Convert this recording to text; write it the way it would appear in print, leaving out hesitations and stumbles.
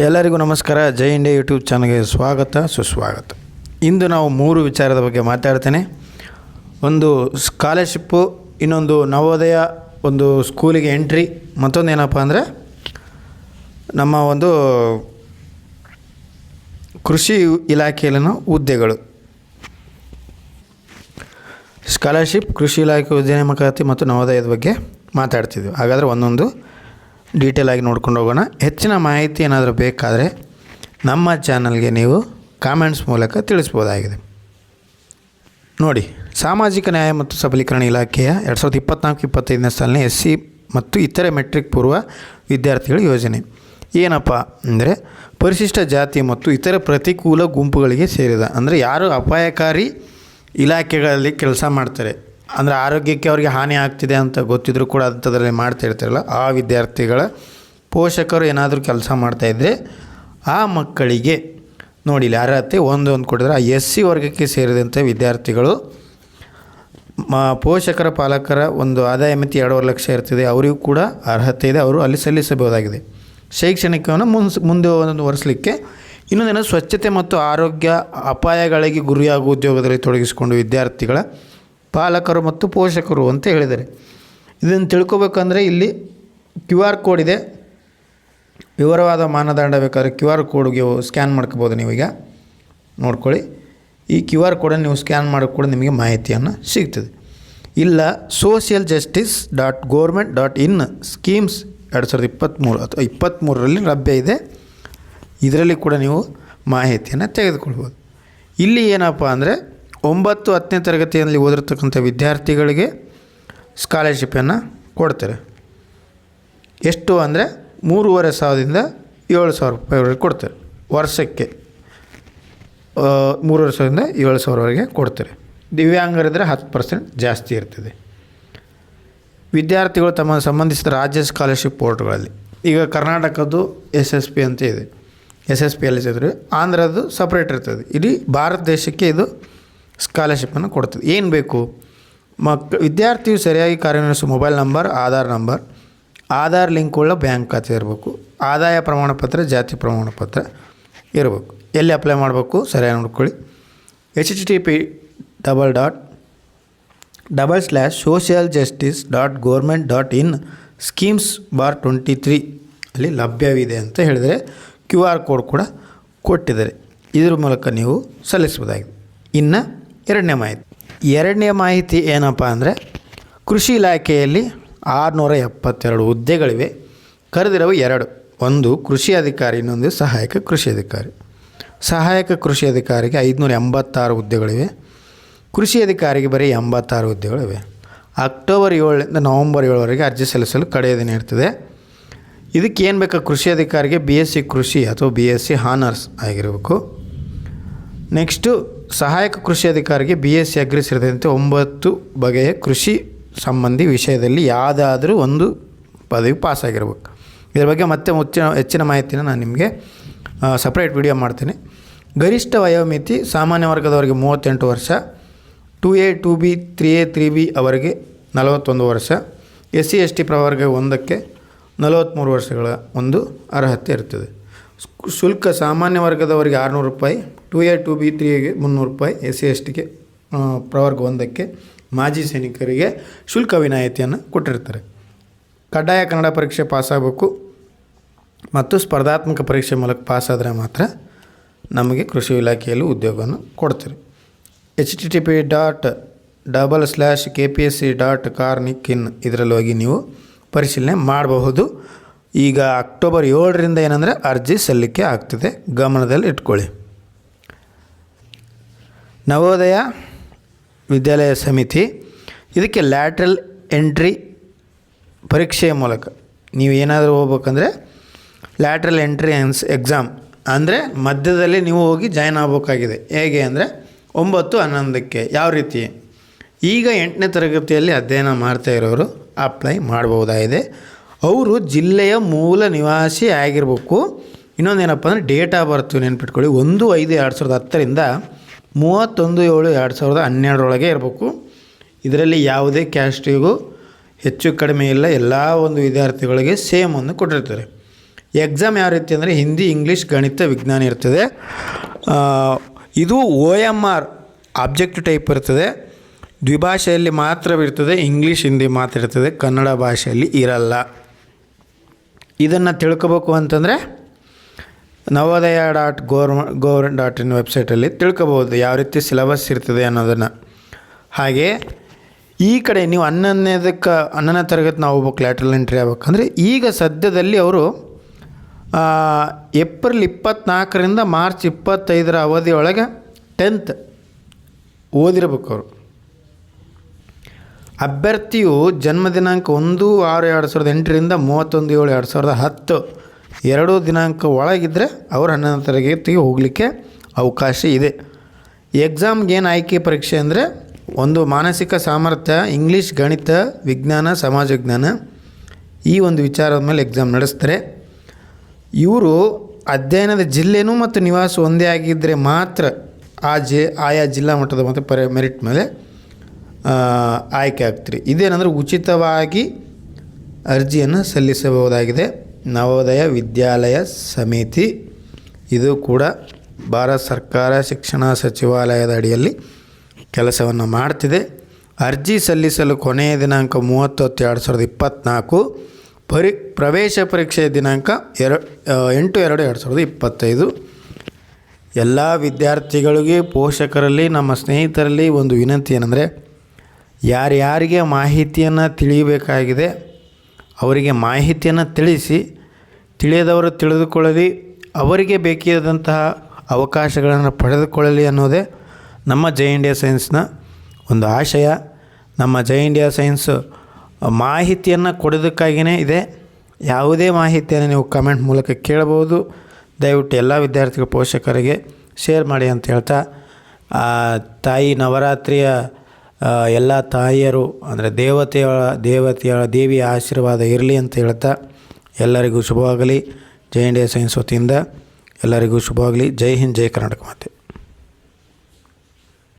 ಎಲ್ಲರಿಗೂ ನಮಸ್ಕಾರ. ಜೈ India YouTube ಚಾನಲ್ಗೆ ಸ್ವಾಗತ ಸುಸ್ವಾಗತ. ಇಂದು ನಾವು 3 ವಿಚಾರದ ಬಗ್ಗೆ ಮಾತಾಡ್ತೇನೆ. ಒಂದು ಸ್ಕಾಲರ್ಶಿಪ್ಪು, ಇನ್ನೊಂದು ನವೋದಯ ಒಂದು ಸ್ಕೂಲಿಗೆ ಎಂಟ್ರಿ, ಮತ್ತೊಂದು ಏನಪ್ಪ ಅಂದರೆ ನಮ್ಮ ಒಂದು ಕೃಷಿ ಇಲಾಖೆಯಲ್ಲಿನ ಹುದ್ದೆಗಳು. ಸ್ಕಾಲರ್ಶಿಪ್, ಕೃಷಿ ಇಲಾಖೆ ಹುದ್ದೆ ನೇಮಕಾತಿ ಮತ್ತು ನವೋದಯದ ಬಗ್ಗೆ ಮಾತಾಡ್ತಿದ್ವಿ. ಹಾಗಾದರೆ ಒಂದೊಂದು ಡೀಟೇಲ್ ಆಗಿ ನೋಡ್ಕೊಂಡು ಹೋಗೋಣ. ಹೆಚ್ಚಿನ ಮಾಹಿತಿ ಏನಾದರೂ ಬೇಕಾದರೆ ನಮ್ಮ ಚಾನಲ್ಗೆ ನೀವು ಕಾಮೆಂಟ್ಸ್ ಮೂಲಕ ತಿಳಿಸ್ಬೋದಾಗಿದೆ. ನೋಡಿ, ಸಾಮಾಜಿಕ ನ್ಯಾಯ ಮತ್ತು ಸಬಲೀಕರಣ ಇಲಾಖೆಯ 2024-25ನೇ ಸಾಲಿನ SC ಮತ್ತು ಇತರೆ ಮೆಟ್ರಿಕ್ ಪೂರ್ವ ವಿದ್ಯಾರ್ಥಿಗಳ ಯೋಜನೆ ಏನಪ್ಪ ಅಂದರೆ, ಪರಿಶಿಷ್ಟ ಜಾತಿ ಮತ್ತು ಇತರ ಪ್ರತಿಕೂಲ ಗುಂಪುಗಳಿಗೆ ಸೇರಿದ, ಅಂದರೆ ಯಾರು ಅಪಾಯಕಾರಿ ಇಲಾಖೆಗಳಲ್ಲಿ ಕೆಲಸ ಮಾಡ್ತಾರೆ, ಅಂದರೆ ಆರೋಗ್ಯಕ್ಕೆ ಅವರಿಗೆ ಹಾನಿ ಆಗ್ತಿದೆ ಅಂತ ಗೊತ್ತಿದ್ರೂ ಕೂಡ ಅಂಥದ್ರಲ್ಲಿ ಮಾಡ್ತಾ ಇರ್ತಾರಲ್ಲ, ಆ ವಿದ್ಯಾರ್ಥಿಗಳ ಪೋಷಕರು ಏನಾದರೂ ಕೆಲಸ ಮಾಡ್ತಾಯಿದ್ರೆ ಆ ಮಕ್ಕಳಿಗೆ ನೋಡಿ ಇಲ್ಲಿ ಅರ್ಹತೆ ಒಂದು ಕೊಟ್ಟಿದ್ರೆ, ಆ SC ವರ್ಗಕ್ಕೆ ಸೇರಿದಂಥ ವಿದ್ಯಾರ್ಥಿಗಳು ಪೋಷಕರ ಪಾಲಕರ ಒಂದು ಆದಾಯ ಮಿತಿ 2.5 ಲಕ್ಷ ಇರ್ತದೆ, ಅವರಿಗೂ ಕೂಡ ಅರ್ಹತೆ ಇದೆ, ಅವರು ಅಲ್ಲಿ ಸಲ್ಲಿಸಬಹುದಾಗಿದೆ. ಶೈಕ್ಷಣಿಕವನ್ನು ಮುಂದೆ ವರ್ಷಲಿಕ್ಕೆ ಇನ್ನೊಂದೇನು, ಸ್ವಚ್ಛತೆ ಮತ್ತು ಆರೋಗ್ಯ ಅಪಾಯಗಳಿಗೆ ಗುರಿಯಾಗುವ ಉದ್ಯೋಗದಲ್ಲಿ ತೊಡಗಿಸಿಕೊಂಡು ವಿದ್ಯಾರ್ಥಿಗಳ ಪಾಲಕರು ಮತ್ತು ಪೋಷಕರು ಅಂತ ಹೇಳಿದ್ದಾರೆ. ಇದನ್ನು ತಿಳ್ಕೊಬೇಕಂದ್ರೆ ಇಲ್ಲಿ QR ಕೋಡ್ ಇದೆ. ವಿವರವಾದ ಮಾನದಂಡ ಬೇಕಾದರೆ QR ಕೋಡ್ಗೆ ಸ್ಕ್ಯಾನ್ ಮಾಡ್ಕೋಬೋದು. ನೀವೀಗ ನೋಡ್ಕೊಳ್ಳಿ, ಈ QR ಕೋಡನ್ನು ನೀವು ಸ್ಕ್ಯಾನ್ ಮಾಡೋಕ್ಕೆ ಕೂಡ ನಿಮಗೆ ಮಾಹಿತಿಯನ್ನು ಸಿಗ್ತದೆ. ಇಲ್ಲ socialjustice.government.in ಸ್ಕೀಮ್ಸ್ 2023 ಅಥವಾ 23ರಲ್ಲಿ ಲಭ್ಯ ಇದೆ. ಇದರಲ್ಲಿ ಕೂಡ ನೀವು ಮಾಹಿತಿಯನ್ನು ತೆಗೆದುಕೊಳ್ಬೋದು. ಇಲ್ಲಿ ಏನಪ್ಪ ಅಂದರೆ 9-10ನೇ ತರಗತಿಯಲ್ಲಿ ಓದಿರ್ತಕ್ಕಂಥ ವಿದ್ಯಾರ್ಥಿಗಳಿಗೆ ಸ್ಕಾಲರ್ಶಿಪ್ಪನ್ನು ಕೊಡ್ತಾರೆ. ಎಷ್ಟು ಅಂದರೆ 3,500ದಿಂದ 7,000 ರೂಪಾಯಿವರೆಗೆ ಕೊಡ್ತಾರೆ. ವರ್ಷಕ್ಕೆ 3,500ದಿಂದ 7,000ವರೆಗೆ ಕೊಡ್ತಾರೆ. ದಿವ್ಯಾಂಗರಿದ್ದರೆ 10% ಜಾಸ್ತಿ ಇರ್ತದೆ. ವಿದ್ಯಾರ್ಥಿಗಳು ತಮ್ಮ ಸಂಬಂಧಿಸಿದ ರಾಜ್ಯ ಸ್ಕಾಲರ್ಶಿಪ್ ಪೋರ್ಟ್ಗಳಲ್ಲಿ, ಈಗ ಕರ್ನಾಟಕದ್ದು SSP ಅಂತ ಇದೆ, SSPಯಲ್ಲಿ ಇದ್ದರೆ ಆಂಧ್ರದ್ದು ಸಪ್ರೇಟ್ ಇರ್ತದೆ. ಇಡೀ ಭಾರತ ದೇಶಕ್ಕೆ ಇದು ಸ್ಕಾಲರ್ಶಿಪ್ಪನ್ನು ಕೊಡ್ತದೆ. ಏನು ಬೇಕು, ವಿದ್ಯಾರ್ಥಿಯು ಸರಿಯಾಗಿ ಕಾರ್ಯನಿರ್ವಹಿಸುವ ಮೊಬೈಲ್ ನಂಬರ್, ಆಧಾರ್ ಲಿಂಕ್ ಉಳ್ಳ ಬ್ಯಾಂಕ್ ಖಾತೆ ಇರಬೇಕು, ಆದಾಯ ಪ್ರಮಾಣಪತ್ರ, ಜಾತಿ ಪ್ರಮಾಣಪತ್ರ ಇರಬೇಕು. ಎಲ್ಲಿ ಅಪ್ಲೈ ಮಾಡಬೇಕು ಸರಿಯಾಗಿ ನೋಡ್ಕೊಳ್ಳಿ. http://socialjustice.government.in schemes/23 ಅಲ್ಲಿ ಲಭ್ಯವಿದೆ ಅಂತ ಹೇಳಿದರೆ QR ಕೋಡ್ ಕೂಡ ಕೊಟ್ಟಿದ್ದಾರೆ. ಇದ್ರ ಮೂಲಕ ನೀವು ಸಲ್ಲಿಸಬಹುದಾಗಿದೆ. ಇನ್ನು ಎರಡನೇ ಮಾಹಿತಿ ಏನಪ್ಪ ಅಂದರೆ, ಕೃಷಿ ಇಲಾಖೆಯಲ್ಲಿ 672 ಹುದ್ದೆಗಳಿವೆ. ಕರೆದಿರುವ 2, ಒಂದು ಕೃಷಿ ಅಧಿಕಾರಿ, ಇನ್ನೊಂದು ಸಹಾಯಕ ಕೃಷಿ ಅಧಿಕಾರಿ. ಸಹಾಯಕ ಕೃಷಿ ಅಧಿಕಾರಿಗೆ 586 ಹುದ್ದೆಗಳಿವೆ. ಕೃಷಿ ಅಧಿಕಾರಿಗೆ ಬರೀ 86 ಹುದ್ದೆಗಳಿವೆ. ಅಕ್ಟೋಬರ್ 7ರಿಂದ ನವಂಬರ್ 7ವರೆಗೆ ಅರ್ಜಿ ಸಲ್ಲಿಸಲು ಕಡೆಯ ದಿನ ಇರ್ತದೆ. ಇದಕ್ಕೆ ಏನು ಬೇಕಾ, ಕೃಷಿ ಅಧಿಕಾರಿಗೆ BSc ಕೃಷಿ ಅಥವಾ BSc ಹಾನರ್ಸ್ ಆಗಿರಬೇಕು. ನೆಕ್ಸ್ಟು ಸಹಾಯಕ ಕೃಷಿ ಅಧಿಕಾರಿಗೆ BSc ಅಗ್ರಿ ಸೇರಿದಂತೆ 9 ಬಗೆಯ ಕೃಷಿ ಸಂಬಂಧಿ ವಿಷಯದಲ್ಲಿ ಯಾವುದಾದ್ರೂ ಒಂದು ಪದವಿ ಪಾಸಾಗಿರ್ಬೇಕು. ಇದರ ಬಗ್ಗೆ ಮತ್ತೆ ಹೆಚ್ಚಿನ ಮಾಹಿತಿನ ನಾನು ನಿಮಗೆ ಸಪ್ರೇಟ್ ವಿಡಿಯೋ ಮಾಡ್ತೀನಿ. ಗರಿಷ್ಠ ವಯೋಮಿತಿ ಸಾಮಾನ್ಯ ವರ್ಗದವರಿಗೆ 38 ವರ್ಷ, 2A 2B 3A 3B ಅವರಿಗೆ 41 ವರ್ಷ, SC ST ಪ್ರವರ್ಗ 1ಕ್ಕೆ 43 ವರ್ಷಗಳ ಒಂದು ಅರ್ಹತೆ ಇರ್ತದೆ. ಶುಲ್ಕ ಸಾಮಾನ್ಯ ವರ್ಗದವರಿಗೆ 600 ರೂಪಾಯಿ, 2A 2B 3Aಗೆ 300 ರೂಪಾಯಿ, SC STಗೆ ಪ್ರವರ್ಗ 1ಕ್ಕೆ, ಮಾಜಿ ಸೈನಿಕರಿಗೆ ಶುಲ್ಕ ವಿನಾಯಿತಿಯನ್ನು ಕೊಟ್ಟಿರ್ತಾರೆ. ಕಡ್ಡಾಯ ಕನ್ನಡ ಪರೀಕ್ಷೆ ಪಾಸಾಗಬೇಕು ಮತ್ತು ಸ್ಪರ್ಧಾತ್ಮಕ ಪರೀಕ್ಷೆ ಮೂಲಕ ಪಾಸಾದರೆ ಮಾತ್ರ ನಮಗೆ ಕೃಷಿ ಇಲಾಖೆಯಲ್ಲಿ ಉದ್ಯೋಗವನ್ನು ಕೊಡ್ತಾರೆ. http://kpsc.carnikin ಇದರಲ್ಲಿ ಹೋಗಿ ನೀವು ಪರಿಶೀಲನೆ ಮಾಡಬಹುದು. ಈಗ ಅಕ್ಟೋಬರ್ 7ರಿಂದ ಏನಂದರೆ ಅರ್ಜಿ ಸಲ್ಲಿಕೆ ಆಗ್ತದೆ, ಗಮನದಲ್ಲಿ ಇಟ್ಕೊಳ್ಳಿ. ನವೋದಯ ವಿದ್ಯಾಲಯ ಸಮಿತಿ, ಇದಕ್ಕೆ ಲ್ಯಾಟ್ರಲ್ ಎಂಟ್ರಿ ಪರೀಕ್ಷೆಯ ಮೂಲಕ ನೀವು ಏನಾದರೂ ಹೋಗ್ಬೇಕಂದ್ರೆ ಲ್ಯಾಟ್ರಲ್ ಎಂಟ್ರಿ ಎಕ್ಸಾಮ್ ಅಂದರೆ ಮಧ್ಯದಲ್ಲಿ ನೀವು ಹೋಗಿ ಜಾಯ್ನ್ ಆಗಬೇಕಾಗಿದೆ. ಹೇಗೆ ಅಂದರೆ 9-11ಕ್ಕೆ. ಯಾವ ರೀತಿ, ಈಗ 8ನೇ ತರಗತಿಯಲ್ಲಿ ಅಧ್ಯಯನ ಮಾಡ್ತಾ ಇರೋರು ಅಪ್ಲೈ ಮಾಡಬಹುದಾಗಿದೆ. ಅವರು ಜಿಲ್ಲೆಯ ಮೂಲ ನಿವಾಸಿ ಆಗಿರಬೇಕು. ಇನ್ನೊಂದೇನಪ್ಪ ಅಂದರೆ ಡೇಟ್ ಆಫ್ ಬರ್ತ್ ನೆನ್ಪಿಟ್ಕೊಳ್ಳಿ, 1/5/2010ರಿಂದ 31/7/2012 ಇರಬೇಕು. ಇದರಲ್ಲಿ ಯಾವುದೇ ಕ್ಯಾಸ್ಟಿಗೂ ಹೆಚ್ಚು ಕಡಿಮೆ ಇಲ್ಲ, ಎಲ್ಲ ಒಂದು ವಿದ್ಯಾರ್ಥಿಗಳಿಗೆ ಸೇಮ್ ಒಂದು ಕೊಟ್ಟಿರ್ತಾರೆ. ಎಕ್ಸಾಮ್ ಯಾವ ರೀತಿ ಅಂದರೆ ಹಿಂದಿ, ಇಂಗ್ಲೀಷ್, ಗಣಿತ, ವಿಜ್ಞಾನ ಇರ್ತದೆ. ಇದು OMR ಆಬ್ಜೆಕ್ಟಿವ್ ಟೈಪ್ ಇರ್ತದೆ. ದ್ವಿಭಾಷೆಯಲ್ಲಿ ಮಾತ್ರವಿರ್ತದೆ. ಇಂಗ್ಲೀಷ್, ಹಿಂದಿ ಮಾತ್ರ ಇರ್ತದೆ, ಕನ್ನಡ ಭಾಷೆಯಲ್ಲಿ ಇರಲ್ಲ. ಇದನ್ನು ತಿಳ್ಕೊಬೇಕು ಅಂತಂದರೆ navodaya.gov.in ವೆಬ್ಸೈಟಲ್ಲಿ ತಿಳ್ಕೊಬೋದು ಯಾವ ರೀತಿ ಸಿಲೆಬಸ್ ಇರ್ತದೆ ಅನ್ನೋದನ್ನು. ಹಾಗೆ ಈ ಕಡೆ ನೀವು 11ನೇ ತರಗತಿ ನಾವು ಹೋಗ್ಬೇಕು, ಲ್ಯಾಟ್ರಲ್ ಎಂಟ್ರಿ ಆಗ್ಬೇಕಂದ್ರೆ ಈಗ ಸದ್ಯದಲ್ಲಿ ಅವರು ಏಪ್ರಿಲ್ 24ರಿಂದ ಮಾರ್ಚ್ 25ರ ಅವಧಿಯೊಳಗೆ 10th ಓದಿರ್ಬೇಕು ಅವರು. ಅಭ್ಯರ್ಥಿಯು ಜನ್ಮ ದಿನಾಂಕ 1/6/2008ರಿಂದ 31/7/2010 2 ದಿನಾಂಕ ಒಳಗಿದ್ದರೆ ಅವರು 11ನೇ ತರಗತಿಗೆ ಹೋಗಲಿಕ್ಕೆ ಅವಕಾಶ ಇದೆ. ಎಕ್ಸಾಮ್ಗೆ ಏನು ಆಯ್ಕೆ ಪರೀಕ್ಷೆ ಅಂದರೆ ಒಂದು ಮಾನಸಿಕ ಸಾಮರ್ಥ್ಯ, ಇಂಗ್ಲೀಷ್, ಗಣಿತ, ವಿಜ್ಞಾನ, ಸಮಾಜ ವಿಜ್ಞಾನ ಈ ಒಂದು ವಿಚಾರದ ಮೇಲೆ ಎಕ್ಸಾಮ್ ನಡೆಸ್ತಾರೆ. ಇವರು ಅಧ್ಯಯನದ ಜಿಲ್ಲೆನೂ ಮತ್ತು ನಿವಾಸ ಒಂದೇ ಆಗಿದ್ದರೆ ಮಾತ್ರ ಆಯಾ ಜಿಲ್ಲಾ ಮಟ್ಟದ ಮತ್ತು ಮೆರಿಟ್ ಮೇಲೆ ಆಯ್ಕೆ ಆಗ್ತೀರಿ. ಇದೇನೆಂದರೆ ಉಚಿತವಾಗಿ ಅರ್ಜಿಯನ್ನು ಸಲ್ಲಿಸಬಹುದಾಗಿದೆ. ನವೋದಯ ವಿದ್ಯಾಲಯ ಸಮಿತಿ ಇದು ಕೂಡ ಭಾರತ ಸರ್ಕಾರ ಶಿಕ್ಷಣ ಸಚಿವಾಲಯದ ಅಡಿಯಲ್ಲಿ ಕೆಲಸವನ್ನು ಮಾಡ್ತಿದೆ. ಅರ್ಜಿ ಸಲ್ಲಿಸಲು ಕೊನೆಯ ದಿನಾಂಕ 30/10/2024. ಪ್ರವೇಶ ಪರೀಕ್ಷೆಯ ದಿನಾಂಕ 8/2/2025. ಎಲ್ಲ ವಿದ್ಯಾರ್ಥಿಗಳಿಗೆ, ಪೋಷಕರಲ್ಲಿ, ನಮ್ಮ ಸ್ನೇಹಿತರಲ್ಲಿ ಒಂದು ವಿನಂತಿ ಏನಂದರೆ ಯಾರ್ಯಾರಿಗೆ ಮಾಹಿತಿಯನ್ನು ತಿಳಿಯಬೇಕಾಗಿದೆ ಅವರಿಗೆ ಮಾಹಿತಿಯನ್ನು ತಿಳಿಸಿ, ತಿಳಿಯದವರು ತಿಳಿದುಕೊಳ್ಳಲಿ, ಅವರಿಗೆ ಬೇಕಾದಂತಹ ಅವಕಾಶಗಳನ್ನು ಪಡೆದುಕೊಳ್ಳಲಿ ಅನ್ನೋದೇ ನಮ್ಮ ಜೈ ಇಂಡಿಯಾ ಸೈನ್ಸ್ನ ಒಂದು ಆಶಯ. ನಮ್ಮ ಜೈ ಇಂಡಿಯಾ ಸೈನ್ಸ್ ಮಾಹಿತಿಯನ್ನು ಕೊಡೋದಕ್ಕಾಗಿಯೇ ಇದೆ. ಯಾವುದೇ ಮಾಹಿತಿಯನ್ನು ನೀವು ಕಮೆಂಟ್ ಮೂಲಕ ಕೇಳಬಹುದು. ದಯವಿಟ್ಟು ಎಲ್ಲ ವಿದ್ಯಾರ್ಥಿಗಳ ಪೋಷಕರಿಗೆ ಶೇರ್ ಮಾಡಿ ಅಂತ ಹೇಳ್ತಾ, ತಾಯಿ ನವರಾತ್ರಿಯ ಎಲ್ಲ ತಾಯಿಯರು ಅಂದರೆ ದೇವಿಯ ಆಶೀರ್ವಾದ ಇರಲಿ ಅಂತ ಹೇಳ್ತಾ ಎಲ್ಲರಿಗೂ ಶುಭವಾಗಲಿ. ಜೈ ಇಂಡಿಯಾ ಸೈನ್ಸ್ ವತಿಯಿಂದ ಎಲ್ಲರಿಗೂ ಶುಭವಾಗಲಿ. ಜೈ ಹಿಂದ್, ಜೈ ಕರ್ನಾಟಕ ಮಾತೆ.